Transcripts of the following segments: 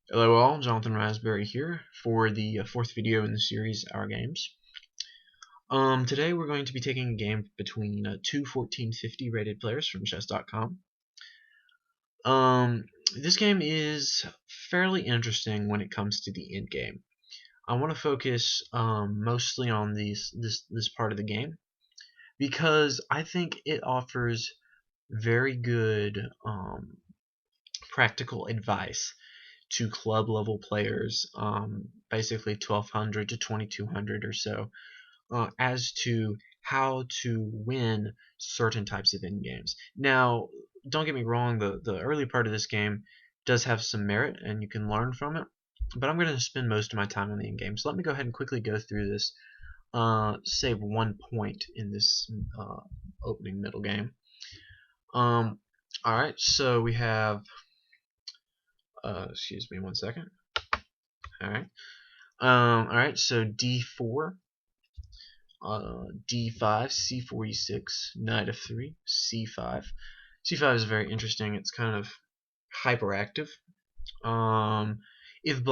Hello all, Jonathan Raspberry here for the fourth video in the series, Our Games. Today we're going to be taking a game between two 1450 rated players from chess.com. This game is fairly interesting when it comes to the end game. I want to focus mostly on this part of the game because I think it offers very good practical advice to club level players, basically 1200 to 2200 or so, as to how to win certain types of end games. Now, don't get me wrong, the early part of this game does have some merit and you can learn from it, but I'm going to spend most of my time on the end game. So let me go ahead and quickly go through this, save 1 point in this opening middle game. Alright, so we have, excuse me 1 second. Alright, so d4, d5, c4, e6, knight f3, c5. c5 is very interesting. It's kind of hyperactive. If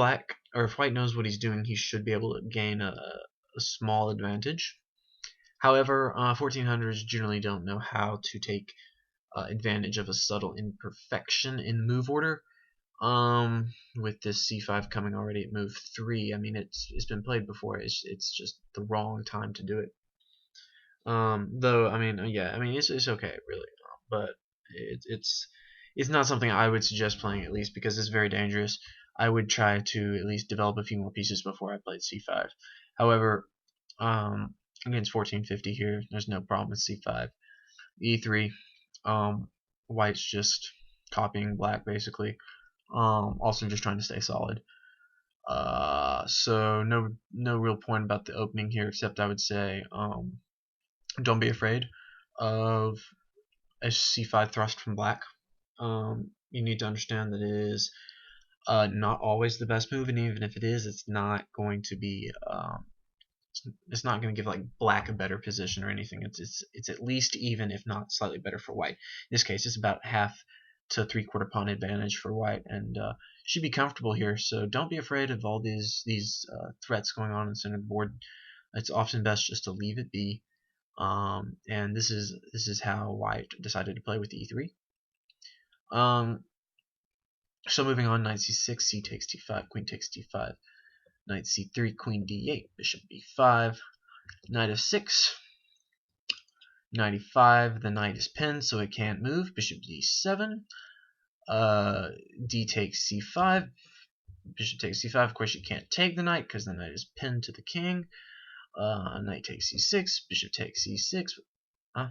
white knows what he's doing, he should be able to gain a small advantage. However, 1400s generally don't know how to take advantage of a subtle imperfection in move order. With this c5 coming already at move 3, I mean it's been played before. It's just the wrong time to do it. Though I mean yeah, I mean it's okay really, but it's not something I would suggest playing, at least because it's very dangerous. I would try to at least develop a few more pieces before I played c5. However, against 1450 here, there's no problem with c5. e3, white's just copying black basically. Also just trying to stay solid. So no real point about the opening here, except I would say don't be afraid of a c5 thrust from black. You need to understand that it is not always the best move, and even if it is, it's not going to be it's not going to give like black a better position or anything. It's at least even, if not slightly better for white. In this case, it's about half to 3/4 pawn advantage for white, and should be comfortable here. So don't be afraid of all these threats going on in the center of the board. It's often best just to leave it be. And this is how white decided to play with e3. So moving on, knight c6, c takes d5, queen takes d5, knight c3, queen d8, bishop b5, knight f6, knight e5. The knight is pinned, so it can't move. Bishop d7, d takes c5, bishop takes c5. Of course, you can't take the knight because the knight is pinned to the king. Knight takes c6, bishop takes c6. Huh?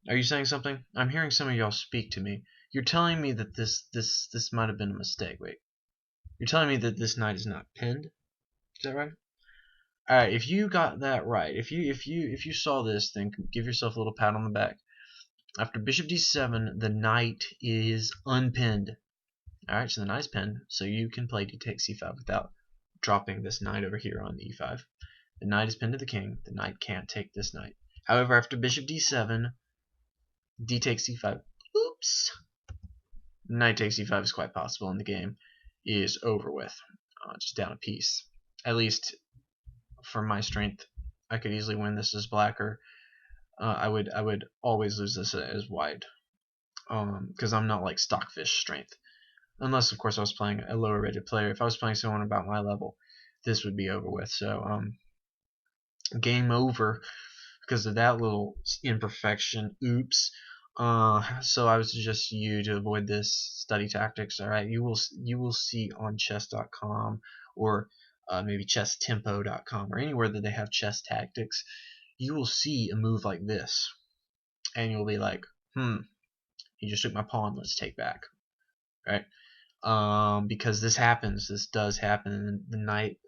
Are you saying something? I'm hearing some of y'all speak to me. You're telling me that this might have been a mistake. Wait. You're telling me that this knight is not pinned? Is that right? Alright, if you got that right, if you saw this, then give yourself a little pat on the back. After bishop d7, the knight is unpinned. Alright, so the knight is pinned, so you can play d takes c5 without dropping this knight over here on e5. The knight is pinned to the king. The knight can't take this knight. However, after bishop d7, d takes c5. Oops! Knight takes e5 is quite possible, and the game is over with. Just down a piece. At least for my strength, I could easily win this as black, or I would always lose this as white, because I'm not like stockfish strength. Unless, of course, I was playing a lower rated player. If I was playing someone about my level, this would be over with. So game over because of that little imperfection. Oops. So I would suggest you to avoid this, study tactics. All right, you will see on chess.com or maybe chesstempo.com or anywhere that they have chess tactics. You will see a move like this, and you'll be like, he just took my pawn. Let's take back, right? Because this happens. This does happen in the night.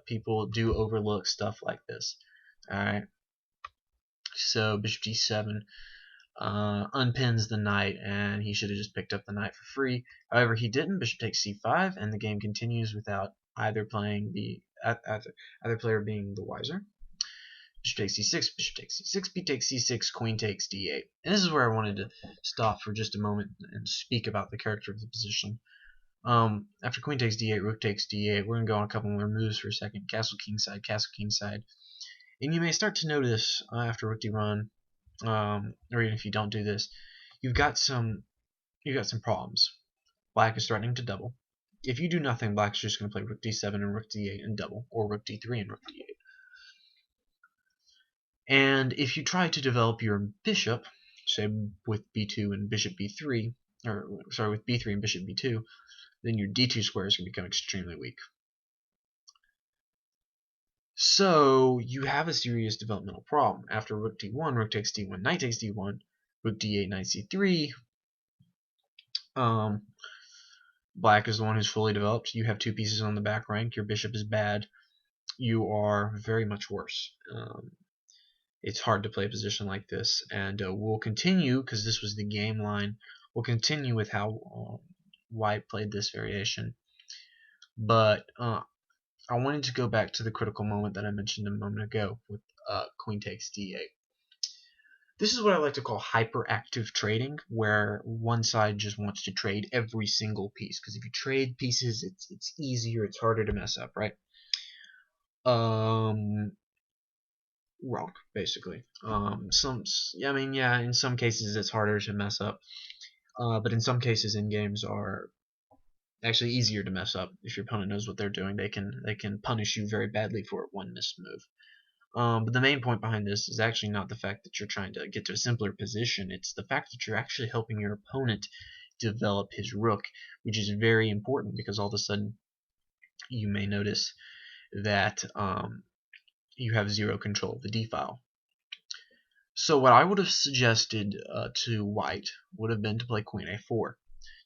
People do overlook stuff like this. All right. So bishop d7 unpins the knight, and he should have just picked up the knight for free. However, he didn't. Bishop takes c5, and the game continues without either player being the wiser. Bishop takes c6, bishop takes c6, b takes c6, queen takes d8. And this is where I wanted to stop for just a moment and speak about the character of the position. After queen takes d8, rook takes d8. We're gonna go on a couple more moves for a second. Castle kingside, and you may start to notice after rook d1, or even if you don't do this, you've got some problems. Black is threatening to double. If you do nothing, black's just going to play rook d7 and rook d8 and double, or rook d3 and rook d8. And if you try to develop your bishop, say with b2 and bishop b3, or sorry, with b3 and bishop b2, then your d2 square is going to become extremely weak. So you have a serious developmental problem. After rook d1, rook takes d1, knight takes d1, rook d8, knight c3. Black is the one who's fully developed. You have two pieces on the back rank. Your bishop is bad. You are very much worse. It's hard to play a position like this, and we'll continue, because this was the game line, we'll continue with how White played this variation. But I wanted to go back to the critical moment that I mentioned a moment ago with queen takes d8. This is what I like to call hyperactive trading, where one side just wants to trade every single piece, because if you trade pieces, it's easier, it's harder to mess up, right? Wrong, basically. In some cases it's harder to mess up, but in some cases Endgames are actually easier to mess up. If your opponent knows what they're doing, they can punish you very badly for one missed move. But the main point behind this is actually not the fact that you're trying to get to a simpler position. It's the fact that you're actually helping your opponent develop his rook, which is very important, because all of a sudden you may notice that you have zero control of the d-file. So what I would have suggested to White would have been to play queen a4.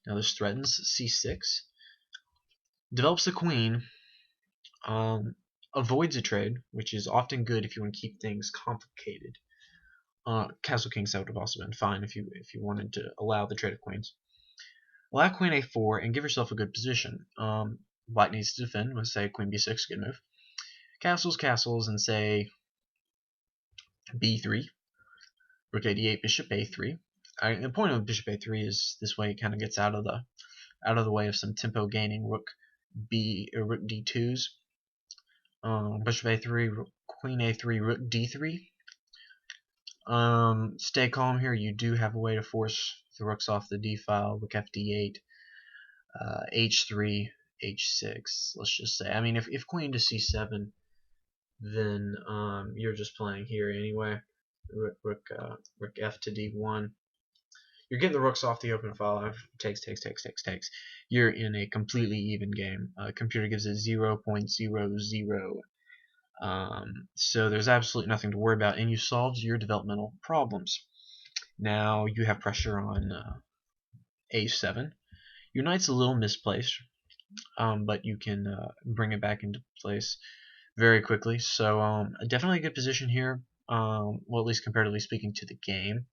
Now this threatens c6, develops the queen, avoids a trade, which is often good if you want to keep things complicated. Castle kingside would have also been fine if you wanted to allow the trade of queens. Allow queen a4 and give yourself a good position. White needs to defend with, say, queen b6, good move. Castles, and say b3. Rook a8, bishop a3. The point of bishop a3 is this way it kind of gets out of the way of some tempo gaining rook d2s. Bishop a3, queen a3, rook d3. Stay calm here. You do have a way to force the rooks off the d-file. Rook fd8, h3, h6. Let's just say. I mean, if queen to c7, then you're just playing here anyway. Rook f to d1. You're getting the rooks off the open file. Takes. You're in a completely even game. Computer gives it 0.00. So there's absolutely nothing to worry about, and you solved your developmental problems. Now you have pressure on a7. Your knight's a little misplaced, but you can bring it back into place very quickly. So definitely a good position here. Well, at least comparatively speaking to the game.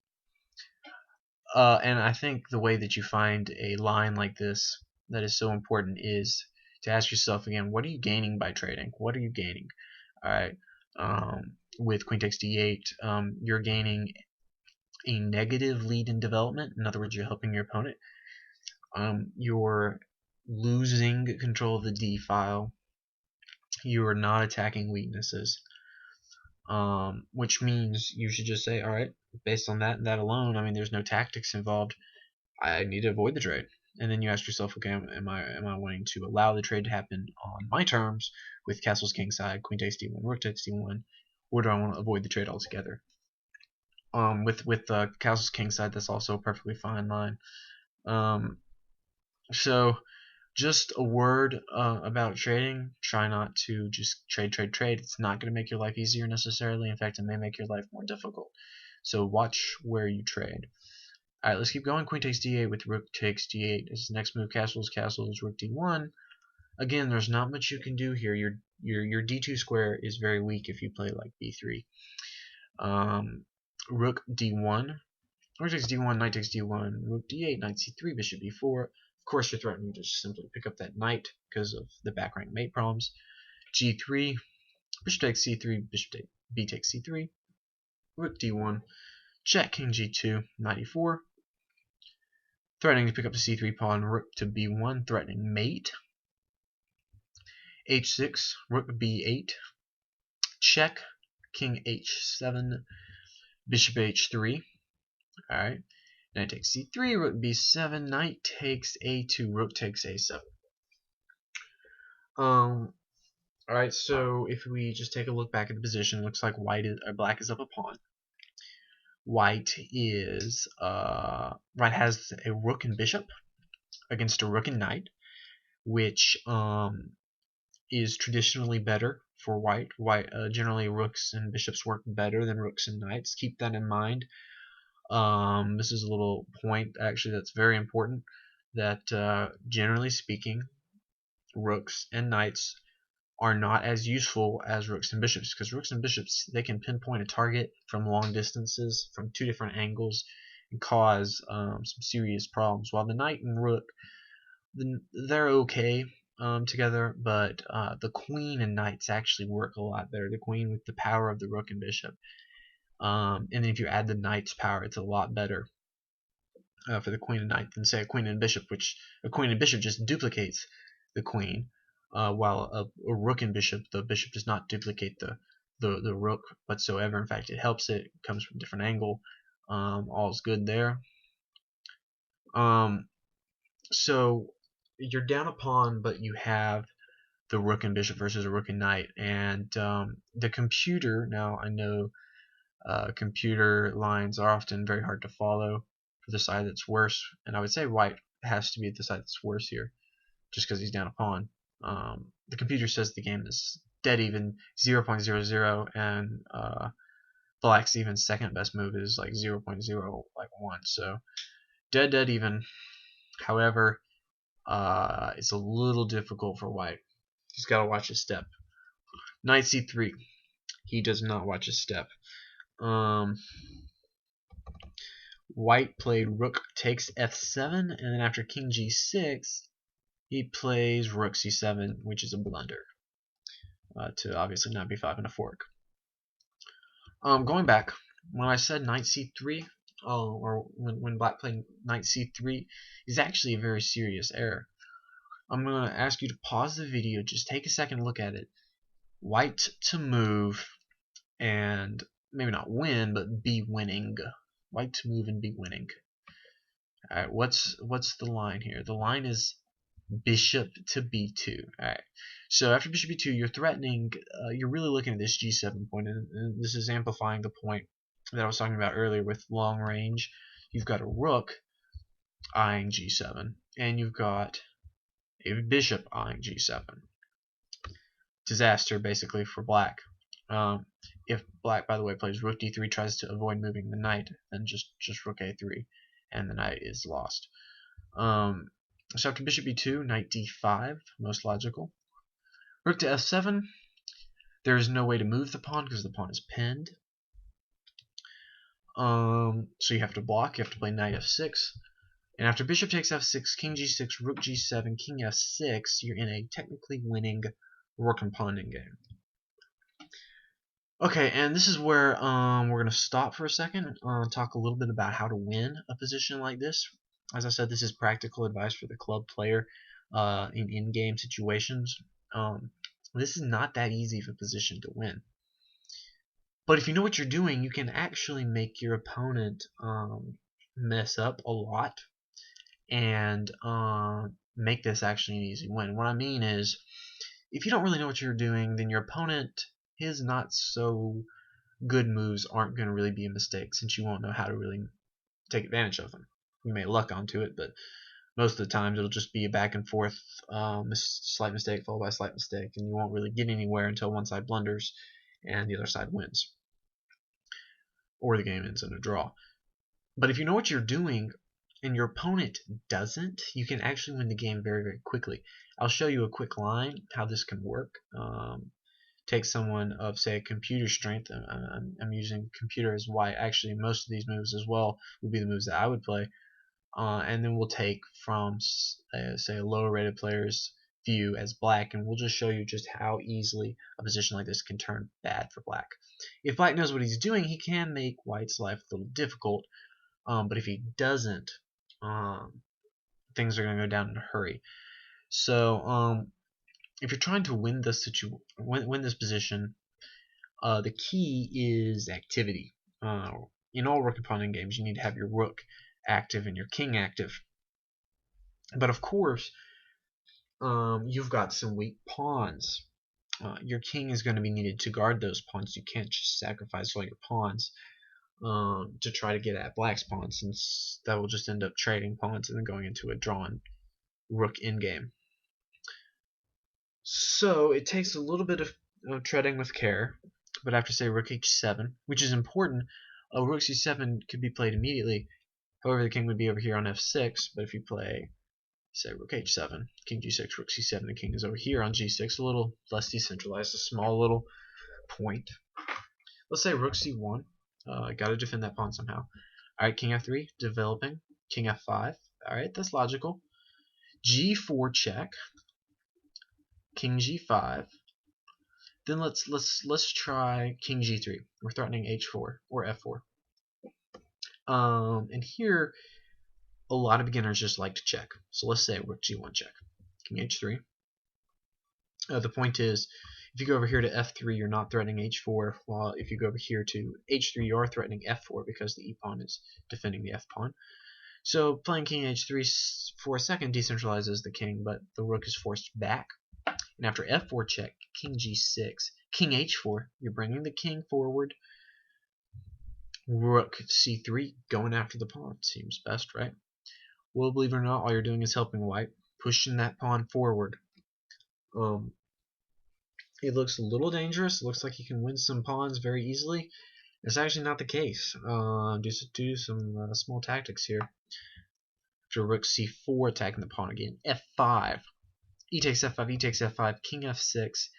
And I think the way that you find a line like this that is so important is to ask yourself again, what are you gaining by trading? What are you gaining? All right. With queen takes d8, you're gaining a negative lead in development. In other words, you're helping your opponent. You're losing control of the d-file. You are not attacking weaknesses. Which means you should just say, all right, based on that and that alone, I mean, there's no tactics involved. I need to avoid the trade. And then you ask yourself, okay, am I wanting to allow the trade to happen on my terms with castles kingside, queen takes d1, rook takes d1, or do I want to avoid the trade altogether? With castles kingside, that's also a perfectly fine line. So just a word about trading. Try not to just trade. It's not going to make your life easier necessarily. In fact, it may make your life more difficult. So watch where you trade. Alright, let's keep going. Queen takes d8 with rook takes d8. As the next move, castles, rook d1. Again, there's not much you can do here. Your d2 square is very weak if you play like b3. Rook d1. Rook takes d1, knight takes d1, rook d8, knight c3, bishop b4. Of course, you're threatening to just simply pick up that knight because of the back rank mate problems. g3, bishop takes c3, b takes c3, rook d1, check, king g2, knight e4. threatening to pick up the c3 pawn, rook to b1, threatening mate. h6, rook b8, check, king h7, bishop h3. Alright, knight takes c3, rook b7, knight takes a2, rook takes a7. Alright, so if we just take a look back at the position, looks like black is up a pawn. White has a rook and bishop against a rook and knight, which is traditionally better for white. Generally rooks and bishops work better than rooks and knights. Keep that in mind. This is a little point actually that's very important, that generally speaking, rooks and knights are not as useful as rooks and bishops, because rooks and bishops, they can pinpoint a target from long distances from two different angles and cause some serious problems, while the knight and rook, they're okay together, but the queen and knights actually work a lot better. The queen with the power of the rook and bishop, and then if you add the knight's power, it's a lot better for the queen and knight than say a queen and bishop, which a queen and bishop just duplicates the queen, while a rook and bishop, the bishop does not duplicate the rook whatsoever. In fact, it helps it. It comes from a different angle. All's good there. So you're down a pawn, but you have the rook and bishop versus a rook and knight, and the computer. Now I know computer lines are often very hard to follow for the side that's worse, and I would say white has to be the side that's worse here, just because he's down a pawn. The computer says the game is dead even, 0.00, and black's even second best move is like 0.01, so dead even. However, it's a little difficult for white. He's got to watch his step. Knight c3. He does not watch his step. White played rook takes f7, and then after king g6, he plays rook c7, which is a blunder, to obviously knight b5 and a fork. Going back, when I said knight c3, or when black played knight c3, is actually a very serious error. I'm going to ask you to pause the video, just take a second, look at it. White to move and maybe not win, but be winning. White to move and be winning. Alright, what's the line here? The line is bishop to b2. Alright, so after bishop b2, you're threatening, you're really looking at this g7 point, and this is amplifying the point that I was talking about earlier with long range. You've got a rook eyeing g7, and you've got a bishop eyeing g7. Disaster, basically, for black. If black, by the way, plays rook d3, tries to avoid moving the knight, then just rook a3, and the knight is lost. So after bishop b2, knight d5, most logical. Rook to f7. There is no way to move the pawn because the pawn is pinned. So you have to block. You have to play knight f6. And after bishop takes f6, king g6, rook g7, king f6, you're in a technically winning rook and pawn game. Okay, and this is where we're going to stop for a second and talk a little bit about how to win a position like this. As I said, this is practical advice for the club player in in-game situations. This is not that easy of a position to win. But if you know what you're doing, you can actually make your opponent mess up a lot and make this actually an easy win. What I mean is, if you don't really know what you're doing, then your opponent, his not so good moves aren't going to really be a mistake, since you won't know how to really take advantage of them. You may luck onto it, but most of the times it'll just be a back and forth, slight mistake followed by a slight mistake, and you won't really get anywhere until one side blunders and the other side wins, or the game ends in a draw. But if you know what you're doing and your opponent doesn't, you can actually win the game very, very quickly. I'll show you a quick line how this can work. Take someone of, say, computer strength. I'm using computer as white. Actually, most of these moves as well would be the moves that I would play. And then we'll take from, say, a lower rated player's view as black, and we'll just show you just how easily a position like this can turn bad for black. If black knows what he's doing, he can make white's life a little difficult, but if he doesn't, things are going to go down in a hurry. So if you're trying to win this win this position, the key is activity. In all rook and pawn in games, you need to have your rook active and your king active. But of course, you've got some weak pawns. Your king is going to be needed to guard those pawns. You can't just sacrifice all your pawns to try to get at black's pawns, since that will just end up trading pawns and then going into a drawn rook endgame. So it takes a little bit of treading with care, but after say rook h7, which is important, rook c7 could be played immediately. However, the king would be over here on f6, but if you play, say, rook h7, king g6, rook c7, the king is over here on g6, a little less decentralized, a small little point. Let's say rook c1, got to defend that pawn somehow. Alright, king f3, developing, king f5, alright, that's logical. g4 check, king g5, then let's try king g3. We're threatening h4 or f4. And here a lot of beginners just like to check. So let's say rook g1 check, king h3. The point is, if you go over here to f3, you're not threatening h4, while if you go over here to h3, you are threatening f4 because the e-pawn is defending the f-pawn. So playing king h3 for a second decentralizes the king, but the rook is forced back. And after f4 check, king g6, king h4, you're bringing the king forward. Rook c3, going after the pawn. Seems best, right? Well, believe it or not, all you're doing is helping white, pushing that pawn forward. It looks a little dangerous. It looks like you can win some pawns very easily. It's actually not the case. Do some small tactics here. After rook c4, attacking the pawn again. f5, e takes f5, e takes f5, king f6,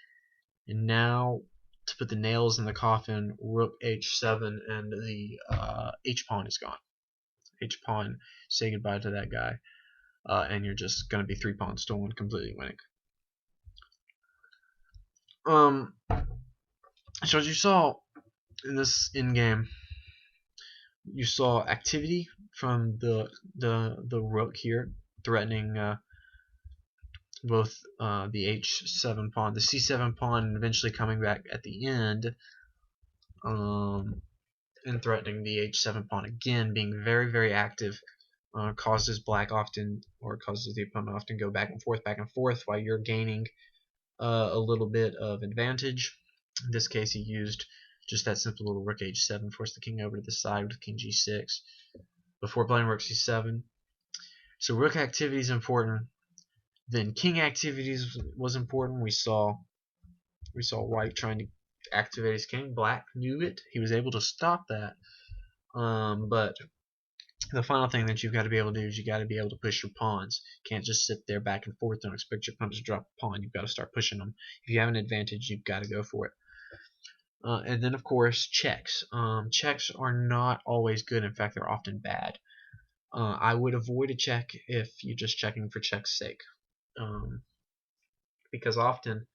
and now to put the nails in the coffin, rook h7, and the h-pawn is gone. H-pawn, say goodbye to that guy, and you're just going to be 3 pawns stolen, completely winning. So as you saw in this endgame, you saw activity from the rook here, threatening both the h7 pawn, the c7 pawn, and eventually coming back at the end, and threatening the h7 pawn again, being very, very active. Causes black often, or causes the opponent often go back and forth, while you're gaining a little bit of advantage. In this case, he used just that simple little rook h7, forced the king over to the side with king g6 before playing rook c7. So rook activity is important. Then king activities was important. We saw white trying to activate his king. Black knew it. He was able to stop that. But the final thing that you've got to be able to do is you got to be able to push your pawns. You can't just sit there back and forth and expect your opponent to drop a pawn. You've got to start pushing them. If you have an advantage, you've got to go for it. And then, of course, checks. Checks are not always good. In fact, they're often bad. I would avoid a check if you're just checking for check's sake. Because often,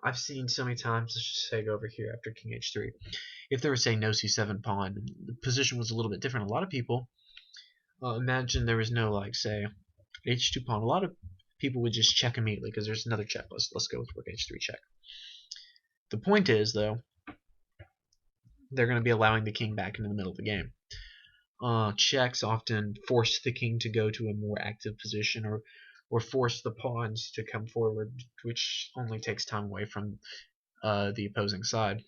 I've seen so many times, let's just say go over here after king h3. If there was, say, no c7 pawn, the position was a little bit different. A lot of people imagine there was no, like, say, h2 pawn. A lot of people would just check immediately because there's another check. Let's go with rook h3 check. The point is, though, they're going to be allowing the king back into the middle of the game. Checks often force the king to go to a more active position, or force the pawns to come forward, which only takes time away from the opposing side.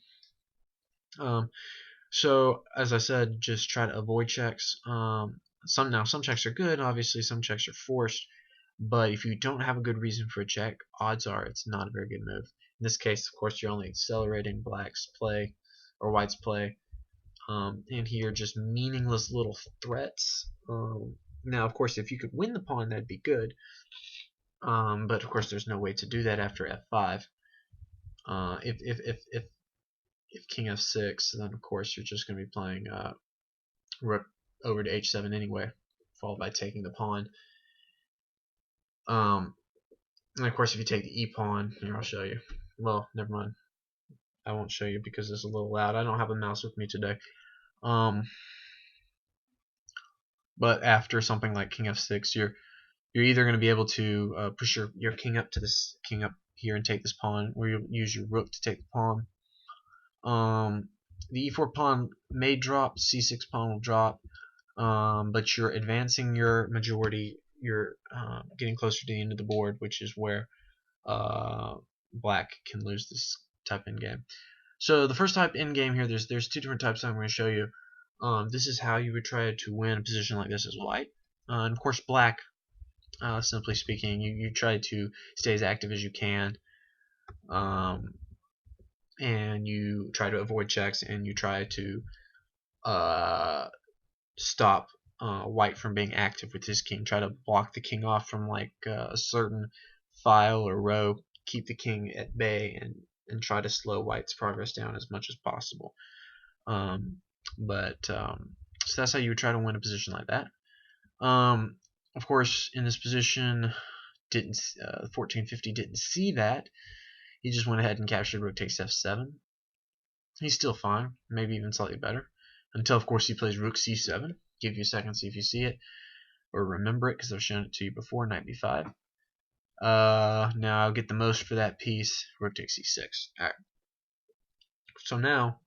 So, as I said, just try to avoid checks. Some checks are good, obviously some checks are forced, but if you don't have a good reason for a check, odds are it's not a very good move. In this case, of course, you're only accelerating black's play, or white's play, and here just meaningless little threats. Now, of course, if you could win the pawn, that'd be good, but of course there's no way to do that after f5. If king f6, then of course you're just going to be playing rook over to h7 anyway, followed by taking the pawn. And of course, if you take the e-pawn, here I'll show you. Well, never mind. I won't show you because it's a little loud. I don't have a mouse with me today. But after something like king f6, you're either going to be able to push your king up to this king up here and take this pawn, or you'll use your rook to take the pawn. The e4 pawn may drop, c6 pawn will drop, but you're advancing your majority. You're getting closer to the end of the board, which is where black can lose this type endgame. So the first type endgame here, there's two different types I'm going to show you. This is how you would try to win a position like this as white. And of course black, simply speaking, you try to stay as active as you can, and you try to avoid checks, and you try to stop white from being active with his king. Try to block the king off from like a certain file or row, keep the king at bay, and try to slow white's progress down as much as possible. So that's how you would try to win a position like that. Of course, in this position, 1450 didn't see that. He just went ahead and captured rook takes f7. He's still fine, maybe even slightly better, until of course he plays rook c7. Give you a second, see if you see it or remember it, because I've shown it to you before. Knight b5. Now I'll get the most for that piece. Rook takes c6. Alright. So now,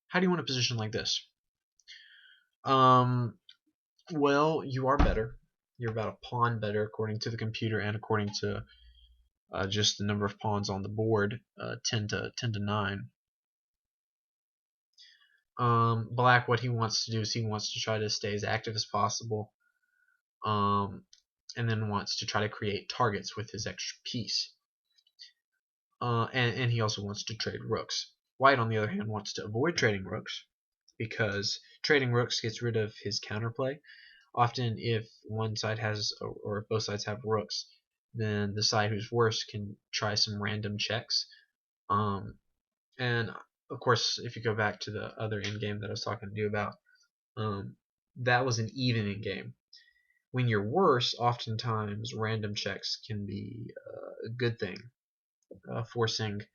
how do you win a position like this? Well, you are better. You're about a pawn better according to the computer and according to just the number of pawns on the board, 10 to 9. Black, what he wants to do is he wants to try to stay as active as possible, and then wants to try to create targets with his extra piece. And he also wants to trade rooks. White, on the other hand, wants to avoid trading rooks, because trading rooks gets rid of his counterplay. Often if one side has, or if both sides have rooks, then the side who's worse can try some random checks. And of course, if you go back to the other endgame that I was talking to you about, that was an even endgame. When you're worse, oftentimes random checks can be a good thing, forcing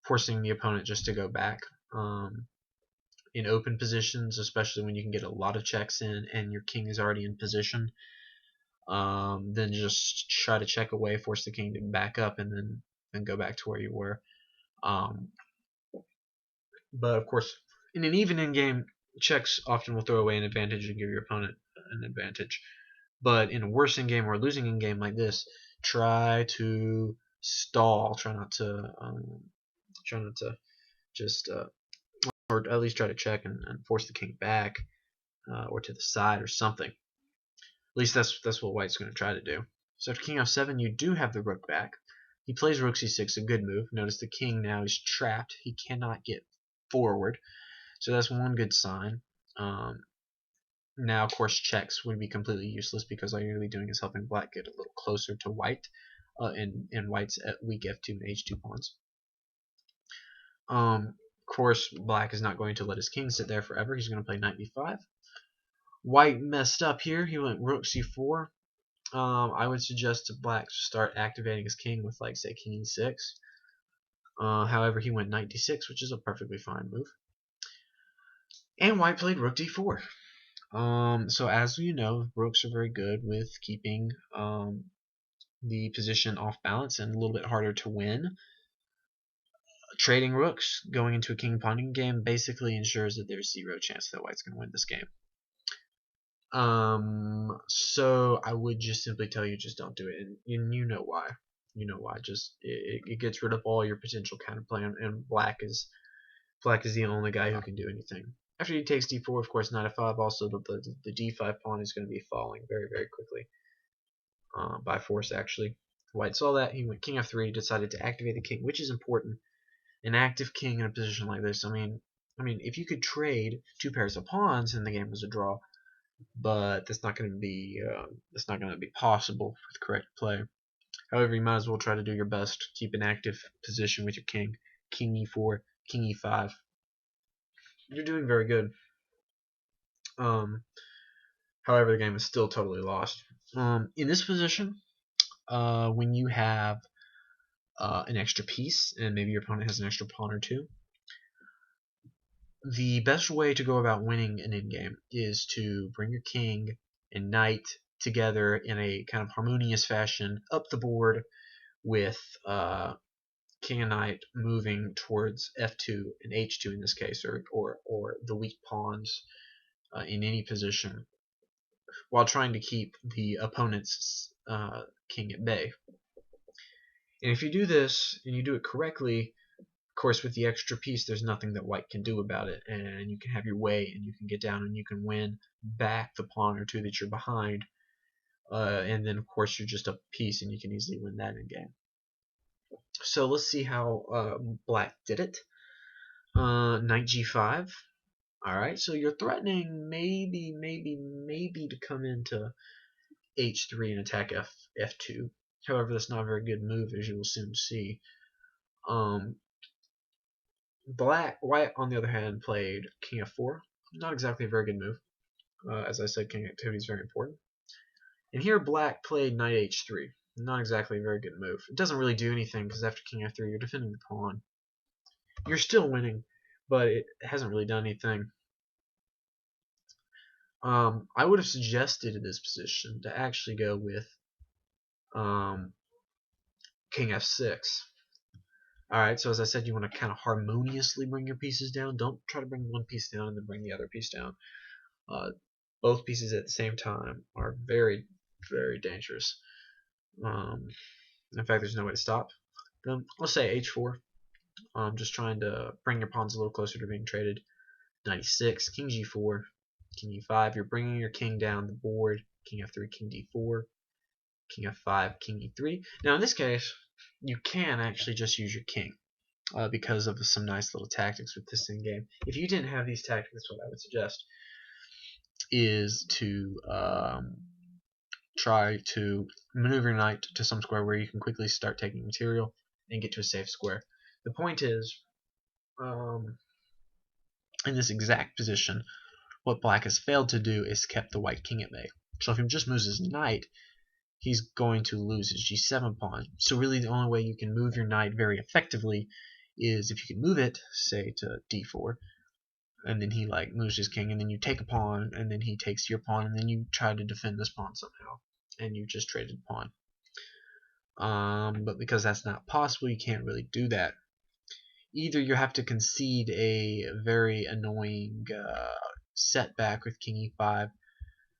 the opponent just to go back. In open positions, especially when you can get a lot of checks in and your king is already in position, then just try to check away, force the king to back up, and then go back to where you were. But of course, in an even endgame, checks often will throw away an advantage and give your opponent an advantage. But in a worse endgame or a losing endgame like this, try to stall. Try not to just or at least try to check and force the king back, or to the side or something. At least that's what white's going to try to do. So after king f7, you do have the rook back. He plays rook c6, a good move. Notice the king now is trapped. He cannot get forward. So that's one good sign. Now, of course, checks would be completely useless, because all you're really doing is helping black get a little closer to white, and white's at weak f2 and h2 pawns. Of course, black is not going to let his king sit there forever. He's going to play knight b5. White messed up here. He went rook c4. I would suggest to black to start activating his king with, like, say, king e6. However, he went knight d6, which is a perfectly fine move. And white played rook d4. So as you know, rooks are very good with keeping the position off balance and a little bit harder to win. Trading rooks going into a king pawn game basically ensures that there's zero chance that white's going to win this game. So I would just simply tell you, just don't do it, and you know why. You know why. Just it gets rid of all your potential counterplay, and black is the only guy who can do anything. After he takes d4, of course, knight f5. Also, the d5 pawn is going to be falling very, very quickly, by force, actually. White saw that. He went king f3, decided to activate the king, which is important. An active king in a position like this. I mean, if you could trade two pairs of pawns, then the game was a draw. But that's not going to be possible with correct play. However, you might as well try to do your best to keep an active position with your king. King e4, king e5. You're doing very good. However, the game is still totally lost. In this position, when you have an extra piece, and maybe your opponent has an extra pawn or two, the best way to go about winning an endgame is to bring your king and knight together in a kind of harmonious fashion up the board with king and knight moving towards f2 and h2 in this case, or the weak pawns in any position, while trying to keep the opponent's king at bay. And if you do this and you do it correctly, of course, with the extra piece, there's nothing that white can do about it, and you can have your way, and you can get down, and you can win back the pawn or two that you're behind, and then of course you're just up a piece, and you can easily win that in game. So let's see how black did it. Knight g5. All right, so you're threatening maybe to come into h3 and attack f2. However, that's not a very good move, as you will soon see. White, on the other hand, played king f4. Not exactly a very good move. As I said, king activity is very important. And here black played knight h3. Not exactly a very good move. It doesn't really do anything because after king f3, you're defending the pawn. You're still winning, but it hasn't really done anything. I would have suggested in this position to actually go with king f6. Alright, so as I said, you want to kind of harmoniously bring your pieces down. Don't try to bring one piece down and then bring the other piece down. Both pieces at the same time are very, very dangerous. In fact, there's no way to stop them. Let's say h4. Just trying to bring your pawns a little closer to being traded. Knight e6, king g4, king e5. You're bringing your king down the board. King f3, king d4, king f5, king e3. Now in this case, you can actually just use your king because of some nice little tactics with this Endgame. If you didn't have these tactics, what I would suggest is to try to maneuver your knight to some square where you can quickly start taking material and get to a safe square. The point is, in this exact position, what black has failed to do is kept the white king at bay. So if he just moves his knight, he's going to lose his g7 pawn. So really the only way you can move your knight very effectively is if you can move it, say, to d4, and then he moves his king, and then you take a pawn, and then he takes your pawn, and then you try to defend this pawn somehow, and you just traded pawn. But because that's not possible, you can't really do that. Either you have to concede a very annoying setback with king e5,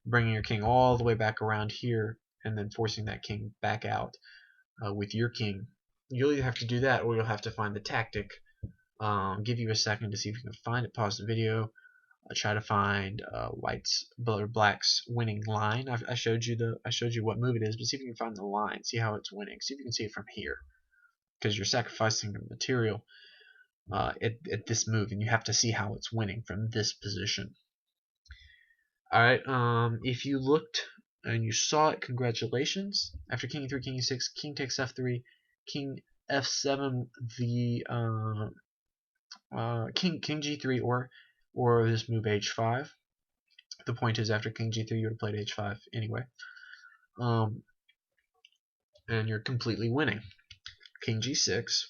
bringing your king all the way back around here, and then forcing that king back out with your king. You'll either have to do that, or you'll have to find the tactic. Give you a second to see if you can find it. Pause the video. Try to find black's winning line. I showed you what move it is, but see if you can find the line. See how it's winning. See if you can see it from here, because you're sacrificing the material at this move, and you have to see how it's winning from this position. Alright, if you looked and you saw it, congratulations. After king e3, king e6, king takes f3, king f7, the king g3, or this move h5. The point is, after king g3, you would have played h5 anyway. And you're completely winning. King g6,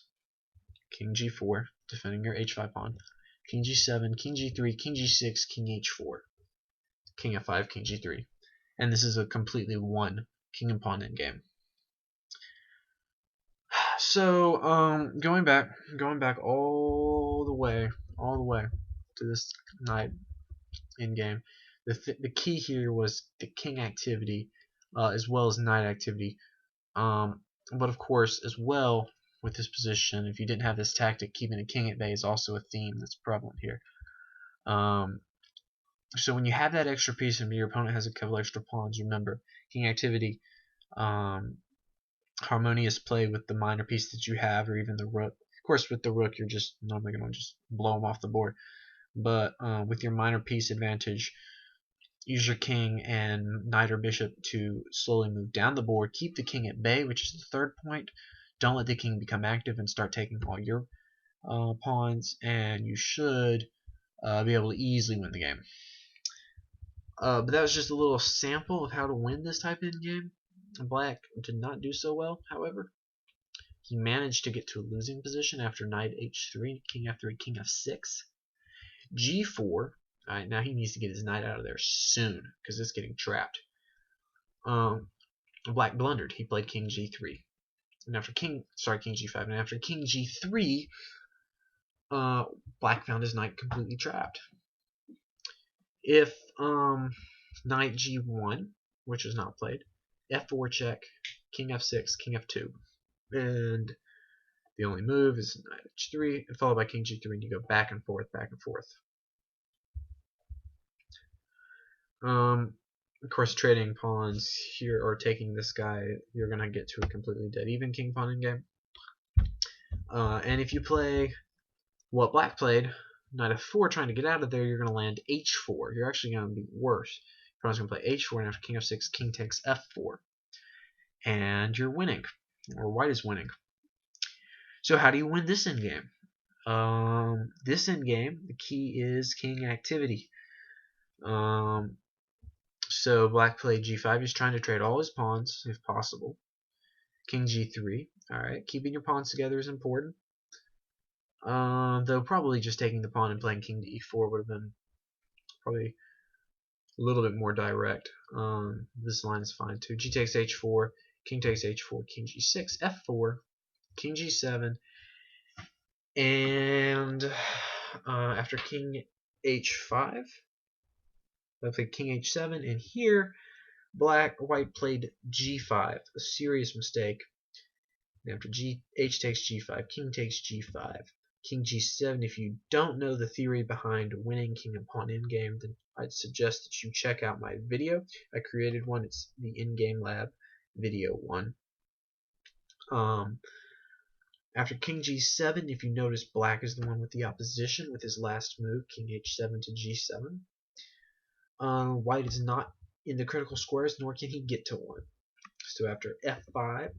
king g4, defending your h5 pawn. King g7, king g3, king g6, king h4. King f5, king g3. And this is a completely won king and pawn endgame. So, going back all the way to this knight endgame. The key here was the king activity, as well as knight activity. But of course, as well with this position, if you didn't have this tactic, keeping the king at bay is also a theme that's prevalent here. So when you have that extra piece and your opponent has a couple extra pawns, remember, king activity, harmonious play with the minor piece that you have, or even the rook. Of course, with the rook, you're just normally going to just blow him off the board. But with your minor piece advantage, use your king and knight or bishop to slowly move down the board. Keep the king at bay, which is the third point. Don't let the king become active and start taking all your pawns, and you should be able to easily win the game. But that was just a little sample of how to win this type of game. Black did not do so well, however. He managed to get to a losing position after knight h3, king f3, king f6, g4. Alright, now he needs to get his knight out of there soon, because it's getting trapped. Black blundered. He played king g3, and after king g5, and after king g3, Black found his knight completely trapped. If knight g1, which was not played, f4 check, king f6, king f2, and the only move is knight h3, followed by king g3, and you go back and forth, back and forth. Of course, trading pawns here or taking this guy, you're gonna get to a completely dead even king pawn in game. And if you play what Black played, knight f4, trying to get out of there, you're gonna land h4. You're actually gonna be worse. Your opponent's gonna play h4, and after king f6, king takes f4, and you're winning, or white is winning. So how do you win this endgame? This endgame, the key is king activity. So Black played g5. He's trying to trade all his pawns if possible. King g3. Alright, keeping your pawns together is important. Though probably just taking the pawn and playing king to e4 would have been probably a little bit more direct. This line is fine too. G takes h4, king takes h4, king g6, f4, king g7, and after king h5, I played king h7, and here white played g5, a serious mistake. And after h takes g5, king takes g5, king g7. If you don't know the theory behind winning king and pawn endgame, then I'd suggest that you check out my video. I created one. It's the Endgame Lab video 1. After king g7, if you notice, Black is the one with the opposition with his last move, king h7 to g7. White is not in the critical squares, nor can he get to one. So after f5,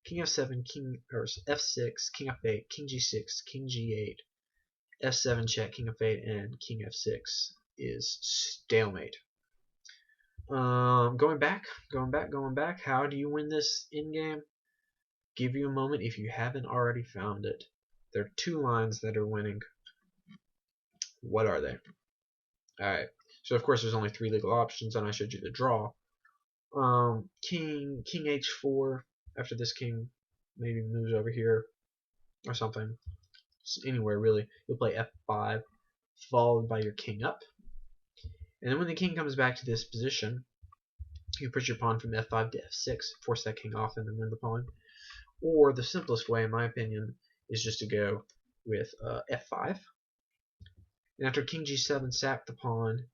king f7, king or f6, king f8, king g6, king g8, f7 check, king f8, and king f6 is stalemate. Going back. How do you win this endgame? Give you a moment if you haven't already found it. There are 2 lines that are winning. What are they? Alright, so of course there's only 3 legal options, and I showed you the draw. King h4. After this king maybe moves over here or something, anywhere really, you'll play f5, followed by your king up. And then when the king comes back to this position, you push your pawn from f5 to f6, force that king off, and then win the pawn. Or the simplest way, in my opinion, is just to go with f5. And after king g7, sack the pawn.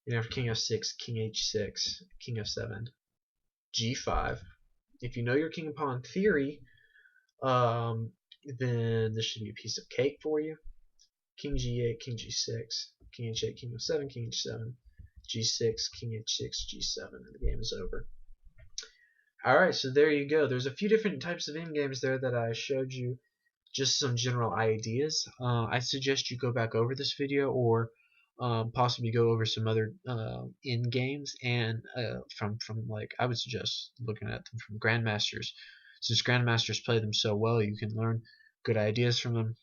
And after king f6, king h6, king f7, g5. If you know your king and pawn theory, then this should be a piece of cake for you. King g8, king g6, king h8, king f7, king h7, g6, king h6, g7, and the game is over. Alright, so there you go. There's a few different types of endgames there that I showed you, just some general ideas. I suggest you go back over this video, or possibly go over some other endgames, and from like, I would suggest looking at them from grandmasters, since grandmasters play them so well. You can learn good ideas from them.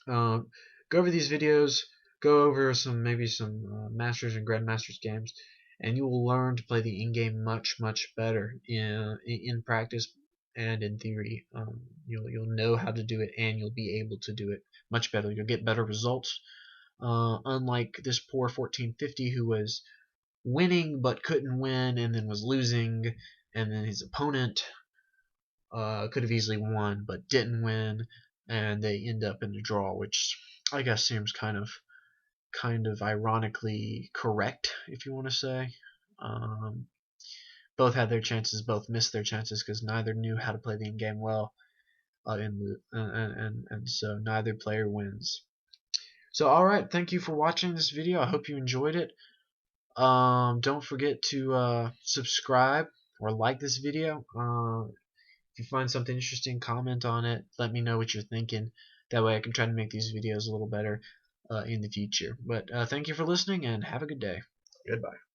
Go over these videos, go over maybe some masters and grandmasters games, and you will learn to play the endgame much better in practice and in theory. You'll know how to do it, and you'll be able to do it much better. You'll get better results. Unlike this poor 1450 who was winning but couldn't win, and then was losing, and then his opponent could have easily won but didn't win, and they end up in a draw, which I guess seems kind of ironically correct, if you want to say. Both had their chances, both missed their chances because neither knew how to play the endgame well, and so neither player wins. So alright, thank you for watching this video. I hope you enjoyed it. Don't forget to subscribe or like this video. If you find something interesting, comment on it. Let me know what you're thinking. That way I can try to make these videos a little better in the future. But thank you for listening, and have a good day. Goodbye.